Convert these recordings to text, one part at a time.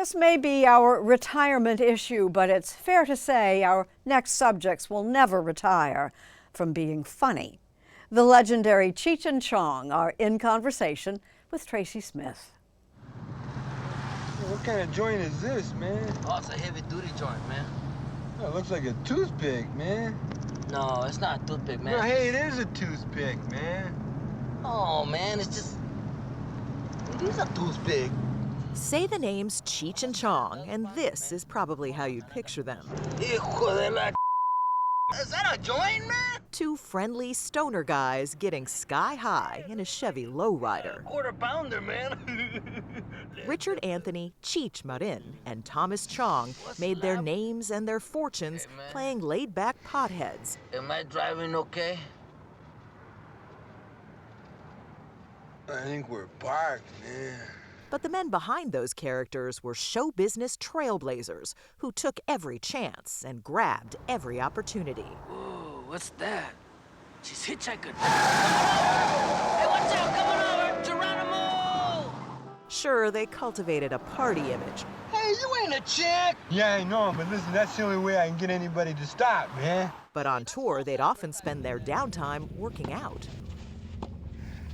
This may be our retirement issue, but it's fair to say our next subjects will never retire from being funny. The legendary Cheech and Chong are in conversation with Tracy Smith. What kind of joint is this, man? Oh, it's a heavy-duty joint, man. Oh, it looks like a toothpick, man. No, it's not a toothpick, man. No, hey, it is a toothpick, man. Oh, man, it's just... It is a toothpick. Say the names Cheech and Chong, and this is probably how you'd picture them. Hijo de la... Is that a joint, man? Two friendly stoner guys getting sky high in a Chevy lowrider. Quarter-pounder, man. Richard Anthony, Cheech Marin, and Thomas Chong made their names and their fortunes playing laid-back potheads. Am I driving okay? I think we're parked, man. But the men behind those characters were show business trailblazers who took every chance and grabbed every opportunity. Whoa, what's that? She's hitchhiking. Hey, watch out, coming over, Geronimo! Sure, they cultivated a party image, Hey, you ain't a chick! Yeah, I know, but listen, that's the only way I can get anybody to stop, man. but on tour they'd often spend their downtime working out.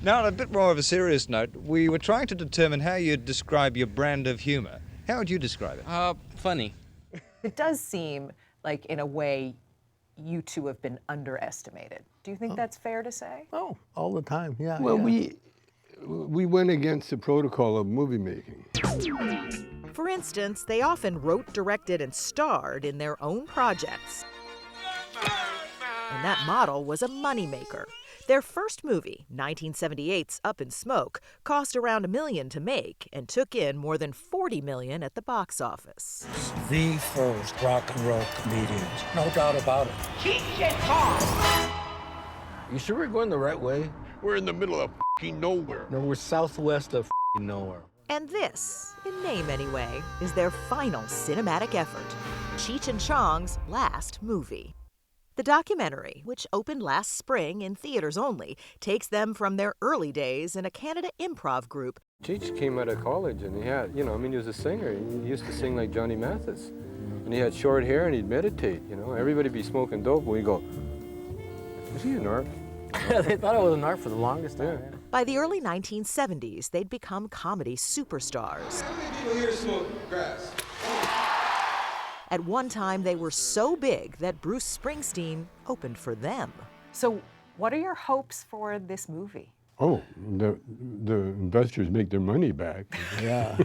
Now, on a bit more of a serious note, we were trying to determine how you'd describe your brand of humor. How would you describe it? Funny. It does seem like, in a way, you two have been underestimated. Do you think that's fair to say? Oh, all the time, yeah. Well, yeah. we went against the protocol of movie making. For instance, they often wrote, directed, and starred in their own projects. And that model was a moneymaker. Their first movie, 1978's Up in Smoke, cost around $1 million to make and took in more than $40 million at the box office. The first rock and roll comedians, no doubt about it. Cheech and Chong! You sure we're going the right way? We're in the middle of f***ing nowhere. No, we're southwest of f***ing nowhere. And this, in name anyway, is their final cinematic effort, Cheech and Chong's last movie. The documentary, which opened last spring in theaters only, takes them from their early days in a Canada improv group. Cheech came out of college and he had, he was a singer. He used to sing like Johnny Mathis. And he had short hair and he'd meditate, Everybody'd be smoking dope and we'd go, is he a narc? They thought I was a narc for the longest time. Yeah. By the early 1970s, they'd become comedy superstars. How many people here smoke grass? At one time, they were so big that Bruce Springsteen opened for them. So what are your hopes for this movie? Oh, the investors make their money back. Yeah.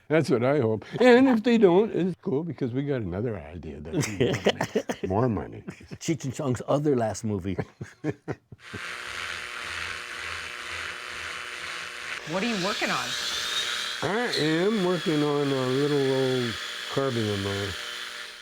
That's what I hope. And if they don't, it's cool because we got another idea that we want to make more money. Cheech and Chong's other last movie. What are you working on? I am working on a little old carving of mine.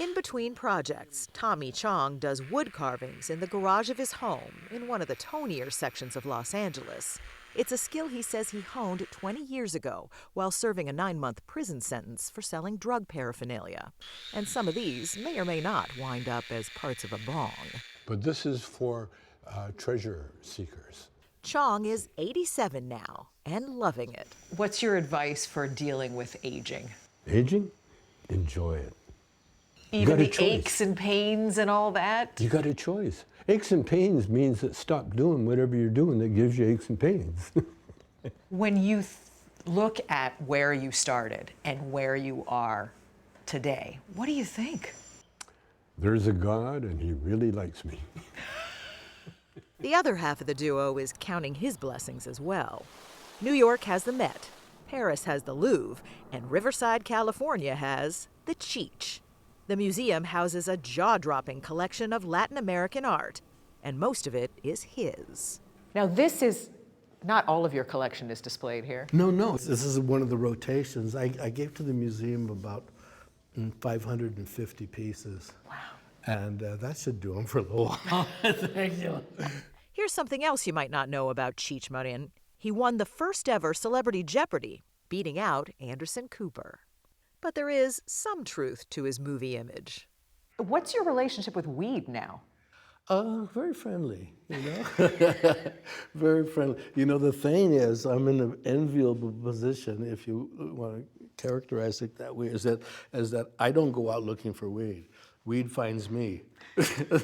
In between projects, Tommy Chong does wood carvings in the garage of his home in one of the tonier sections of Los Angeles. It's a skill he says he honed 20 years ago while serving a 9-month prison sentence for selling drug paraphernalia. And some of these may or may not wind up as parts of a bong. But this is for treasure seekers. Chong is 87 now and loving it. What's your advice for dealing with aging? Aging? Enjoy it. Even the aches and pains and all that? You got a choice. Aches and pains means that stop doing whatever you're doing that gives you aches and pains. When you look at where you started and where you are today, what do you think? There's a God and he really likes me. The other half of the duo is counting his blessings as well. New York has the Met, Paris has the Louvre, and Riverside, California has the Cheech. The museum houses a jaw-dropping collection of Latin American art, and most of it is his. Now this is, not all of your collection is displayed here. No, this is one of the rotations. I gave to the museum about 550 pieces. Wow. And that should do them for a little while. Thank you. Here's something else you might not know about Cheech Marin. He won the first ever Celebrity Jeopardy, beating out Anderson Cooper. But there is some truth to his movie image. What's your relationship with weed now? Very friendly, you know. Very friendly. You know, the thing is, I'm in an enviable position, if you want to characterize it that way, is that I don't go out looking for weed. Weed finds me.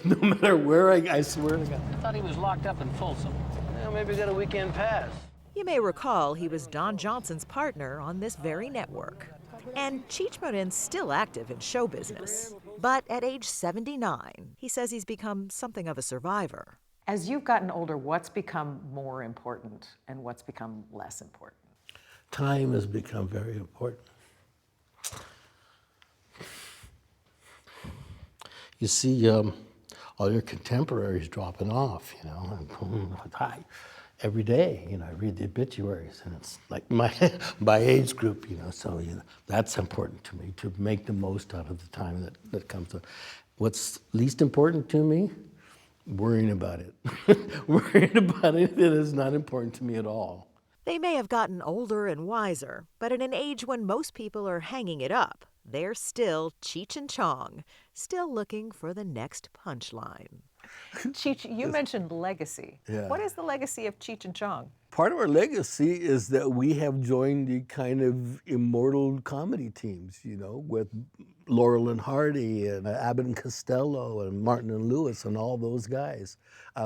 No matter where I swear to God. I thought he was locked up in Folsom. Well, maybe he got a weekend pass. You may recall he was Don Johnson's partner on this very network. And Cheech Marin's still active in show business. But at age 79, he says he's become something of a survivor. As you've gotten older, what's become more important and what's become less important? Time has become very important. You see all your contemporaries dropping off, you know, and every day, you know, I read the obituaries, and it's like my age group, you know, so you know, that's important to me, to make the most out of the time that comes up. What's least important to me? Worrying about it. Worrying about it is not important to me at all. They may have gotten older and wiser, but in an age when most people are hanging it up, they're still Cheech and Chong, still looking for the next punchline. Cheech, you mentioned legacy. Yeah. What is the legacy of Cheech and Chong? Part of our legacy is that we have joined the kind of immortal comedy teams, you know, with Laurel and Hardy and Abbott and Costello and Martin and Lewis and all those guys.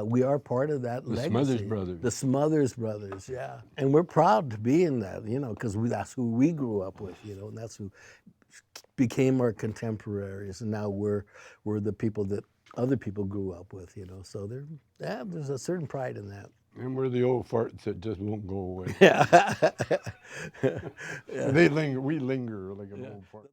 We are part of that legacy. The Smothers Brothers. The Smothers Brothers, yeah. And we're proud to be in that, you know, because that's who we grew up with, you know, and that's who became our contemporaries. And now we're the people that other people grew up with, you know. So there's a certain pride in that. And we're the old farts that just won't go away. Yeah. They linger. We linger like an old fart.